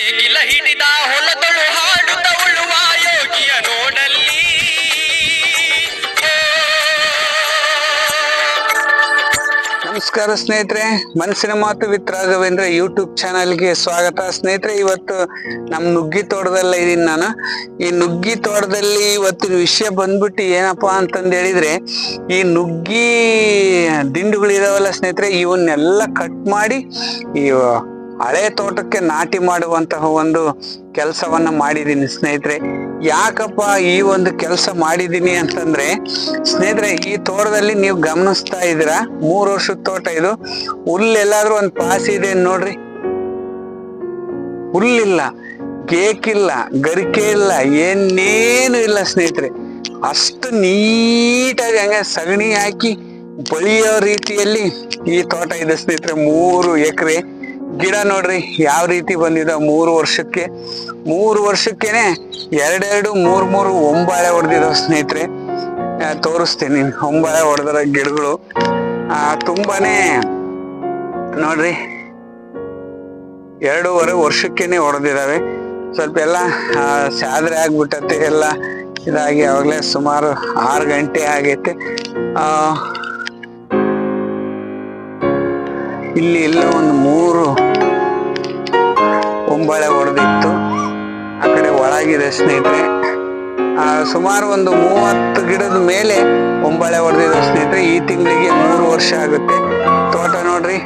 ನೇಗಿಲ ಹಿಡಿದ ಹೊಲದಳು ಹಾಡುತ್ತ ಉಳುವ ಯೋಗಿಯ ನೋಡಲ್ಲಿ. ನಮಸ್ಕಾರ ಸ್ನೇಹಿತರೆ, ಮನಸ್ಸಿನ ಮಾತು ವಿತ್ ರಾಘವೇಂದ್ರ ಯೂಟ್ಯೂಬ್ ಚಾನಲ್ಗೆ ಸ್ವಾಗತ. ಸ್ನೇಹಿತರೆ, ಇವತ್ತು ನಮ್ಮ ನುಗ್ಗಿ ತೋಟದಲ್ಲ ಇದೀನಿ ನಾನು. ಈ ನುಗ್ಗಿ ತೋಟದಲ್ಲಿ ಇವತ್ತಿನ ವಿಷಯ ಬಂದ್ಬಿಟ್ಟು ಏನಪ್ಪಾ ಅಂತಂದು ಹೇಳಿದ್ರೆ, ಈ ನುಗ್ಗಿ ದಿಂಡುಗಳು ಇದಾವಲ್ಲ ಸ್ನೇಹಿತರೆ, ಇವನ್ನೆಲ್ಲ ಕಟ್ ಮಾಡಿ ಈ ಹಳೆ ತೋಟಕ್ಕೆ ನಾಟಿ ಮಾಡುವಂತಹ ಒಂದು ಕೆಲಸವನ್ನ ಮಾಡಿದೀನಿ ಸ್ನೇಹಿತರೆ. ಯಾಕಪ್ಪ ಈ ಒಂದು ಕೆಲಸ ಮಾಡಿದೀನಿ ಅಂತಂದ್ರೆ ಸ್ನೇಹಿತರೆ, ಈ ತೋಟದಲ್ಲಿ ನೀವು ಗಮನಿಸ್ತಾ ಇದ್ದೀರಾ, 3 ವರ್ಷದ ತೋಟ ಇದು. ಹುಲ್ಲೆಲ್ಲಾದ್ರೂ ಒಂದು ಪಾಸಿ ಇದೆ ನೋಡ್ರಿ, ಹುಲ್ಲಿಲ್ಲ, ಗೇಕಿಲ್ಲ, ಗರಿಕೆ ಇಲ್ಲ, ಏನೇನು ಇಲ್ಲ ಸ್ನೇಹಿತರೆ. ಅಷ್ಟು ನೀಟಾಗಿ ಹಂಗೆ ಸಗಣಿ ಹಾಕಿ ಬಳಿಯೋ ರೀತಿಯಲ್ಲಿ ಈ ತೋಟ ಇದೆ ಸ್ನೇಹಿತರೆ. 3 ಎಕರೆ ಗಿಡ ನೋಡ್ರಿ ಯಾವ ರೀತಿ ಬಂದಿದೆ. 3 ವರ್ಷಕ್ಕೆ 3 ವರ್ಷಕ್ಕೇನೆ 2 3 ಒಂಬಾಳೆ ಹೊಡೆದಿದಾವ ಸ್ನೇಹಿತರೆ. ತೋರಿಸ್ತೀನಿ, ಒಂಬಾಳೆ ಹೊಡೆದಿರೋ ಗಿಡಗಳು ತುಂಬಾನೇ ನೋಡ್ರಿ 2.5 ವರ್ಷಕ್ಕೇನೆ ಹೊಡೆದಿದಾವೆ. ಸ್ವಲ್ಪ ಎಲ್ಲ ಸಾದ್ರೆ ಆಗ್ಬಿಟ್ಟತ್ತೆ, ಎಲ್ಲ ಇದಾಗಿ ಅವಾಗಲೇ ಸುಮಾರು 6 ಗಂಟೆ ಆಗೈತೆ. ಇಲ್ಲಿ ಇಲ್ಲ ಒಂದು 3 ಒಂಬಾಳೆ ಹೊಡೆದಿತ್ತು. ಆ ಕಡೆ ಒಳಗಿದೆ ಸ್ನೇಹಿತರೆ. ಸುಮಾರು ಒಂದು 30 ಗಿಡದ ಮೇಲೆ ಒಂಬಾಳೆ ಹೊಡೆದಿದೆ ಸ್ನೇಹಿತರೆ. ಈ ತಿಂಗಳಿಗೆ 3 ವರ್ಷ ಆಗುತ್ತೆ. ತೋಟ ನೋಡ್ರಿ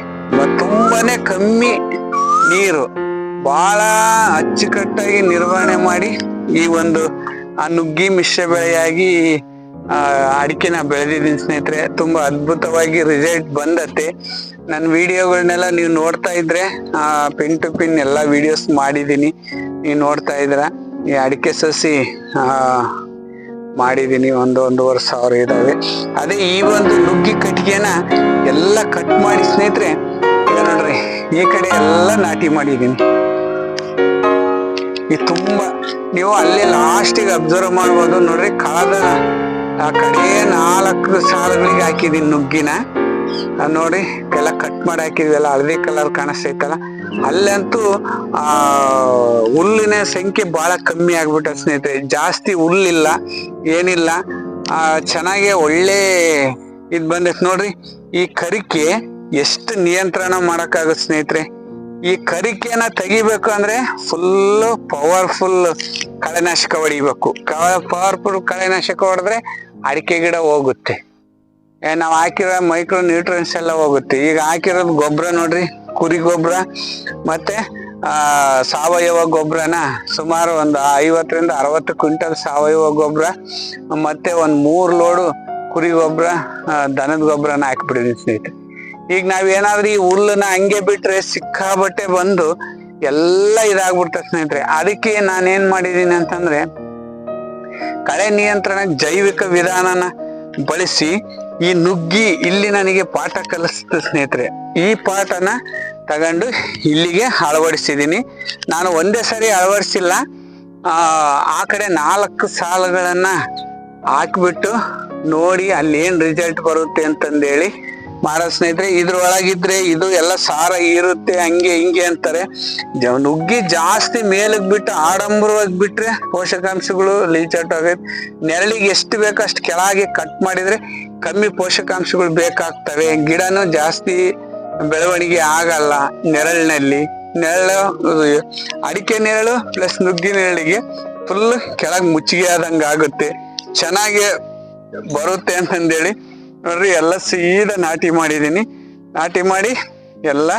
ತುಂಬಾನೇ ಕಮ್ಮಿ ನೀರು, ಬಹಳ ಅಚ್ಚುಕಟ್ಟಾಗಿ ನಿರ್ವಹಣೆ ಮಾಡಿ ಈ ಒಂದು ನುಗ್ಗಿ ಮಿಶ್ರ ಬೆಳೆಯಾಗಿ ಅಡಿಕೆನ ಬೆಳೆದಿದ್ದೀನಿ ಸ್ನೇಹಿತರೆ. ತುಂಬಾ ಅದ್ಭುತವಾಗಿ ರಿಸಲ್ಟ್ ಬಂದತ್ತೆ. ನನ್ನ ವಿಡಿಯೋಗಳನ್ನೆಲ್ಲ ನೀವು ನೋಡ್ತಾ ಇದ್ರೆ ಪಿನ್ ಟು ಪಿನ್ ಎಲ್ಲ ವಿಡಿಯೋಸ್ ಮಾಡಿದ್ದೀನಿ, ನೀವು ನೋಡ್ತಾ ಇದ್ರ. ಈ ಅಡಿಕೆ ಸಸಿ ಮಾಡಿದ್ದೀನಿ, 1-1.5 ಸಾವಿರ ಇದಾವೆ. ಅದೇ ಈ ಒಂದು ನುಗ್ಗಿ ಕಟ್ಟಿಗೆನ ಎಲ್ಲ ಕಟ್ ಮಾಡಿ ಸ್ನೇಹಿತರೆ, ಈಗ ನೋಡ್ರಿ ಈ ಕಡೆ ಎಲ್ಲ ನಾಟಿ ಮಾಡಿದ್ದೀನಿ. ಈ ತುಂಬಾ ನೀವು ಅಲ್ಲೇ ಲಾಸ್ಟಿಗೆ ಅಬ್ಸರ್ವ್ ಮಾಡ್ಬೋದು ನೋಡ್ರಿ, ಕಳೆದ ಆ ಕಡೆ 4 ಸಾಲುಗಳಿಗೆ ಹಾಕಿದೀನಿ ನುಗ್ಗಿನ. ನೋಡಿ ಎಲ್ಲ ಕಟ್ ಮಾಡಿ ಹಾಕಿದ್ವಲ್ಲ, ಹಳದಿ ಕಲರ್ ಕಾಣಿಸ್ತೈತಲ್ಲ, ಅಲ್ಲಂತೂ ಹುಲ್ಲಿನ ಸಂಖ್ಯೆ ಬಹಳ ಕಮ್ಮಿ ಆಗ್ಬಿಟ್ಟ ಸ್ನೇಹಿತರೆ. ಜಾಸ್ತಿ ಹುಲ್ಲಿಲ್ಲ, ಏನಿಲ್ಲ, ಚೆನ್ನಾಗಿ ಒಳ್ಳೆ ಇದ್ ಬಂದೈತೆ ನೋಡ್ರಿ. ಈ ಕರಿಕೆ ಎಷ್ಟು ನಿಯಂತ್ರಣ ಮಾಡಕ್ಕಾಗುತ್ತೆ ಸ್ನೇಹಿತರೆ. ಈ ಕರಿಕೆನ ತೆಗಿಬೇಕು ಅಂದ್ರೆ ಫುಲ್ ಪವರ್ಫುಲ್ ಕಳೆನಾಶಕ ಹೊಡಿಬೇಕು. ಪವರ್ಫುಲ್ ಕಳೆನಾಶಕ ಹೊಡೆದ್ರೆ ಅಡಿಕೆ ಗಿಡ ಹೋಗುತ್ತೆ. ನಾವು ಹಾಕಿರೋ ಮೈಕ್ರೋ ನ್ಯೂಟ್ರಿಯನ್ಸ್ ಎಲ್ಲ ಹೋಗುತ್ತೆ. ಈಗ ಹಾಕಿರೋದು ಗೊಬ್ಬರ ನೋಡ್ರಿ, ಕುರಿ ಗೊಬ್ಬರ ಮತ್ತೆ ಸಾವಯವ ಗೊಬ್ಬರನ ಸುಮಾರು ಒಂದು 50-60 ಕ್ವಿಂಟಲ್ ಸಾವಯವ ಗೊಬ್ಬರ, ಮತ್ತೆ ಒಂದು 3 ಲೋಡು ಕುರಿ ಗೊಬ್ಬರ, ದನದ ಗೊಬ್ಬರನ ಹಾಕ್ಬಿಟ್ಟಿದೀನಿ ಸ್ನೇಹಿತರೆ. ಈಗ ನಾವೇನಾದ್ರೂ ಈ ಹುಲ್ಲನ್ನ ಹಂಗೆ ಬಿಟ್ರೆ ಸಿಕ್ಕಾಬಟ್ಟೆ ಬಂದು ಎಲ್ಲ ಇದಾಗ್ಬಿಡ್ತದೆ ಸ್ನೇಹಿತರೆ. ಅದಕ್ಕೆ ನಾನೇನ್ ಮಾಡಿದೀನಿ ಅಂತಂದ್ರೆ, ಕಳೆ ನಿಯಂತ್ರಣ ಜೈವಿಕ ವಿಧಾನನ ಬಳಸಿ ಈ ನುಗ್ಗಿ ಇಲ್ಲಿ ನನಗೆ ಪಾಠ ಕಲಿಸ್ತು ಸ್ನೇಹಿತರೆ. ಈ ಪಾಠನ ತಗೊಂಡು ಇಲ್ಲಿಗೆ ಅಳವಡಿಸಿದ್ದೀನಿ. ನಾನು ಒಂದೇ ಸರಿ ಅಳವಡಿಸಿಲ್ಲ, ಆ ಕಡೆ 4 ಸಾಲುಗಳನ್ನ ಹಾಕ್ಬಿಟ್ಟು ನೋಡಿ ಅಲ್ಲಿ ಏನ್ ರಿಸಲ್ಟ್ ಬರುತ್ತೆ ಅಂತಂದೇಳಿ ಮಾಡೋ ಸ್ನೇಹಿತರೆ. ಇದ್ರೊಳಗಿದ್ರೆ ಇದು ಎಲ್ಲ ಸಾರ ಇರುತ್ತೆ ಹಂಗೆ ಹಿಂಗೆ ಅಂತಾರೆ. ನುಗ್ಗಿ ಜಾಸ್ತಿ ಮೇಲಕ್ ಬಿಟ್ಟು ಆಡಂಬರವಾಗಿ ಬಿಟ್ರೆ ಪೋಷಕಾಂಶಗಳು ಲೀಚೌಟ್ ಆಗೈತೆ. ನೆರಳಿಗೆ ಎಷ್ಟು ಬೇಕೋ ಅಷ್ಟು ಕೆಳಗೆ ಕಟ್ ಮಾಡಿದ್ರೆ ಕಮ್ಮಿ ಪೋಷಕಾಂಶಗಳು ಬೇಕಾಗ್ತವೆ. ಗಿಡನು ಜಾಸ್ತಿ ಬೆಳವಣಿಗೆ ಆಗಲ್ಲ ನೆರಳಿನಲ್ಲಿ. ಅಡಿಕೆ ನೆರಳು ಪ್ಲಸ್ ನುಗ್ಗಿ ನೆರಳಿಗೆ ಫುಲ್ ಕೆಳಗೆ ಮುಚ್ಚಿಗೆ ಆದಂಗೆ ಆಗುತ್ತೆ, ಚೆನ್ನಾಗಿ ಬರುತ್ತೆ ಅಂತಂದೇಳಿ ನೋಡ್ರಿ ಎಲ್ಲ ಸೀದಾ ನಾಟಿ ಮಾಡಿದೀನಿ. ನಾಟಿ ಮಾಡಿ ಎಲ್ಲ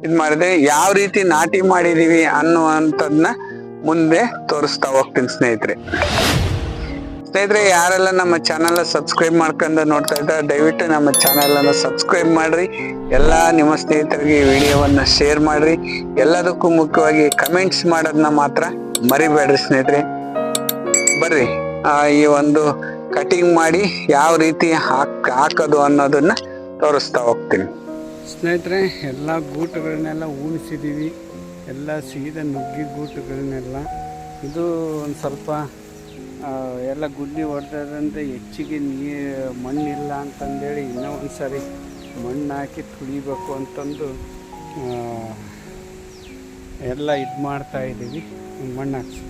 ಇದ್ ಮಾಡಿದೆ. ಯಾವ ರೀತಿ ನಾಟಿ ಮಾಡಿದೀವಿ ಅನ್ನುವಂಥದ್ನ ಮುಂದೆ ತೋರಿಸ್ತಾ ಹೋಗ್ತೀನಿ ಸ್ನೇಹಿತರೆ. ಯಾರೆಲ್ಲ ನಮ್ಮ ಚಾನಲ್ ಸಬ್ಸ್ಕ್ರೈಬ್ ಮಾಡ್ಕೊಂಡು ನೋಡ್ತಾ ಇದ್ದಾರೆ, ದಯವಿಟ್ಟು ನಮ್ಮ ಚಾನಲ್ ಅನ್ನು ಸಬ್ಸ್ಕ್ರೈಬ್ ಮಾಡ್ರಿ. ಎಲ್ಲ ನಿಮ್ಮ ಸ್ನೇಹಿತರಿಗೆ ವಿಡಿಯೋವನ್ನ ಶೇರ್ ಮಾಡ್ರಿ. ಎಲ್ಲದಕ್ಕೂ ಮುಖ್ಯವಾಗಿ ಕಮೆಂಟ್ಸ್ ಮಾಡೋದನ್ನ ಮಾತ್ರ ಮರಿಬೇಡ್ರಿ ಸ್ನೇಹಿತರೆ. ಬರ್ರಿ ಈ ಒಂದು ಕಟಿಂಗ್ ಮಾಡಿ ಯಾವ ರೀತಿ ಹಾಕೋದು ಅನ್ನೋದನ್ನ ತೋರಿಸ್ತಾ ಹೋಗ್ತೀನಿ ಸ್ನೇಹಿತರೆ. ಎಲ್ಲ ಗೂಟುಗಳನ್ನೆಲ್ಲ ಉಣಿಸಿದೀವಿ, ಎಲ್ಲ ಸೀದಾ ನುಗ್ಗಿ ಗೂಟುಗಳನ್ನೆಲ್ಲ. ಇದು ಒಂದು ಸ್ವಲ್ಪ ಎಲ್ಲ ಗುದ್ದಿ ಹೊಡೆದಂತೆ ಹೆಚ್ಚಿಗೆ ಮಣ್ಣಿಲ್ಲ ಅಂತಂದೇಳಿ ಇನ್ನೂ ಒಂದು ಸಾರಿ ಮಣ್ಣು ಹಾಕಿ ತುಳಿಬೇಕು ಅಂತಂದು ಎಲ್ಲ ಇದು ಮಾಡ್ತಾ ಇದ್ದೀವಿ. ಮಣ್ಣು ಹಾಕ್ಸಿ.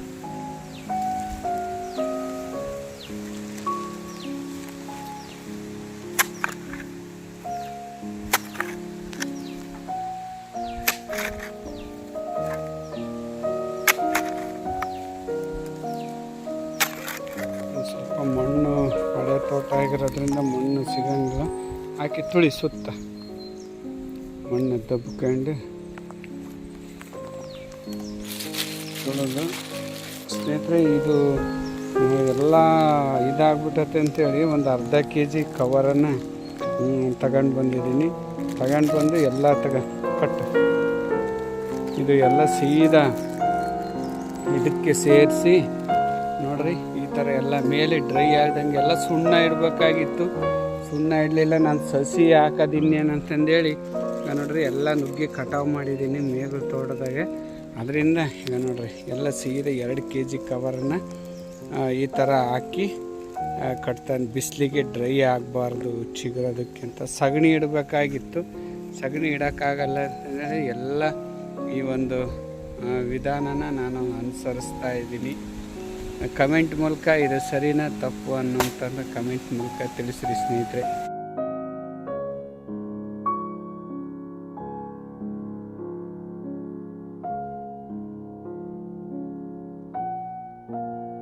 ಸ್ವಲ್ಪ ಮಣ್ಣು ಹಳೆ ತೋಟ ಆಗಿರೋದ್ರಿಂದ ಮಣ್ಣು ಸಿಗಂಗಿಲ್ಲ. ಹಾಕಿ ತುಳಿ ಸುತ್ತ ಮಣ್ಣು ದಬ್ಕೊಂಡು ತೊಳೆದು. ಸ್ನೇಹಿತರೆ, ಇದು ಎಲ್ಲ ಇದಾಗ್ಬಿಟ್ಟತೆ ಅಂತೇಳಿ ಒಂದು ಅರ್ಧ kg ಕವರನ್ನು ತಗೊಂಡು ಬಂದಿದ್ದೀನಿ. ತಗೊಂಡು ಬಂದು ಎಲ್ಲ ಕಟ್ಟು ಇದು ಎಲ್ಲ ಸೀದಾ ಇದಕ್ಕೆ ಸೇರಿಸಿ ನೋಡ್ರಿ. ಈ ಥರ ಎಲ್ಲ ಮೇಲೆ ಡ್ರೈ ಆಗ್ದಂಗೆ ಎಲ್ಲ ಸುಣ್ಣ ಇಡಬೇಕಾಗಿತ್ತು. ಸುಣ್ಣ ಇಡಲಿಲ್ಲ. ನಾನು ಸಸಿ ಹಾಕೋದಿನ್ನೇನಂತಂದೇಳಿ ಈಗ ನೋಡ್ರಿ ಎಲ್ಲ ನುಗ್ಗೆ ಕಟಾವು ಮಾಡಿದ್ದೀನಿ ಮೇಗು ತೋಟದಾಗೆ. ಅದರಿಂದ ಈಗ ನೋಡ್ರಿ ಎಲ್ಲ ಸೀದಾ 2 kg ಕವರನ್ನು ಈ ಥರ ಹಾಕಿ ಕಟ್ತಾನೆ. ಬಿಸಿಲಿಗೆ ಡ್ರೈ ಆಗಬಾರ್ದು ಚಿಗುರೋದಕ್ಕಿಂತ. ಸಗಣಿ ಇಡಬೇಕಾಗಿತ್ತು. ಸಗಣಿ ಇಡೋಕ್ಕಾಗಲ್ಲ ಅಂತಂದರೆ ಎಲ್ಲ ಈ ಒಂದು ವಿಧಾನನ ನಾನು ಅನುಸರಿಸ್ತಾ ಇದ್ದೀನಿ. ಕಮೆಂಟ್ ಮೂಲಕ ಇದು ಸರಿನಾ ತಪ್ಪು ಅನ್ನುವಂಥದ್ದು ಕಮೆಂಟ್ ಮೂಲಕ ತಿಳಿಸ್ರಿ ಸ್ನೇಹಿತರೆ.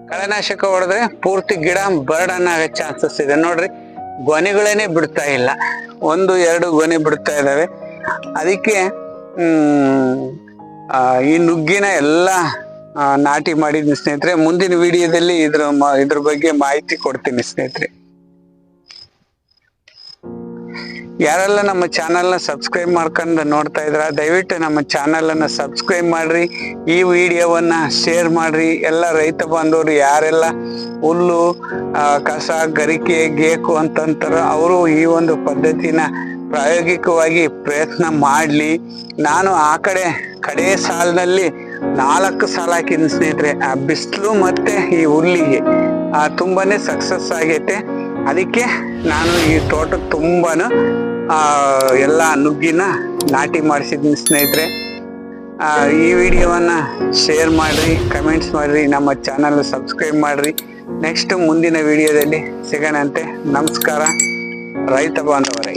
ಕಳೆನಾಶಕ ಹೊಡೆದ್ರೆ ಪೂರ್ತಿ ಗಿಡ ಬರ್ಡನ್ ಆಗೋ ಚಾನ್ಸಸ್ ಇದೆ. ನೋಡ್ರಿ, ಗೊನೆಗಳೇನೆ ಬಿಡ್ತಾ ಇಲ್ಲ. 1-2 ಗೊನೆ ಬಿಡ್ತಾ ಇದ್ದಾವೆ. ಅದಕ್ಕೆ ಈ ನುಗ್ಗಿನ ಎಲ್ಲ ನಾಟಿ ಮಾಡಿದ್ದೀನಿ ಸ್ನೇಹಿತರೆ. ಮುಂದಿನ ವಿಡಿಯೋದಲ್ಲಿ ಇದ್ರ ಬಗ್ಗೆ ಮಾಹಿತಿ ಕೊಡ್ತೀನಿ ಸ್ನೇಹಿತರೆ. ಯಾರೆಲ್ಲ ನಮ್ಮ ಚಾನಲ್ನ ಸಬ್ಸ್ಕ್ರೈಬ್ ಮಾಡ್ಕೊಂಡು ನೋಡ್ತಾ ಇದ್ರ ದಯವಿಟ್ಟು ನಮ್ಮ ಚಾನಲನ್ನು ಸಬ್ಸ್ಕ್ರೈಬ್ ಮಾಡ್ರಿ. ಈ ವಿಡಿಯೋವನ್ನ ಶೇರ್ ಮಾಡ್ರಿ. ಎಲ್ಲ ರೈತ ಬಾಂಧವರು ಯಾರೆಲ್ಲ ಹುಲ್ಲು ಕಸ ಗರಿಕೆ ಗೇಕು ಅಂತಂತಾರೋ ಅವರು ಈ ಒಂದು ಪದ್ಧತಿನ ಪ್ರಾಯೋಗಿಕವಾಗಿ ಪ್ರಯತ್ನ ಮಾಡಲಿ. ನಾನು ಆ ಕಡೆ ಸಾಲಿನಲ್ಲಿ 4 ಸಾಲ ಹಾಕಿದ್ದೀನಿ ಸ್ನೇಹಿತರೆ. ಆ ಬಿಸಿಲು ಮತ್ತೆ ಈ ಹುಲ್ಲಿಗೆ ತುಂಬಾನೇ ಸಕ್ಸಸ್ ಆಗೈತೆ. ಅದಕ್ಕೆ ನಾನು ಈ ತೋಟಕ್ಕೆ ತುಂಬಾನು ಎಲ್ಲ ನುಗ್ಗಿನ ನಾಟಿ ಮಾಡಿಸಿದ್ದೀನಿ ಸ್ನೇಹಿತರೆ. ಈ ವಿಡಿಯೋವನ್ನ ಶೇರ್ ಮಾಡ್ರಿ, ಕಮೆಂಟ್ಸ್ ಮಾಡ್ರಿ, ನಮ್ಮ ಚಾನಲ್ ಸಬ್ಸ್ಕ್ರೈಬ್ ಮಾಡ್ರಿ. ನೆಕ್ಸ್ಟ್ ಮುಂದಿನ ವಿಡಿಯೋದಲ್ಲಿ ಸಿಗೋಣಂತೆ. ನಮಸ್ಕಾರ ರೈತ ಬಾಂಧವರೇ.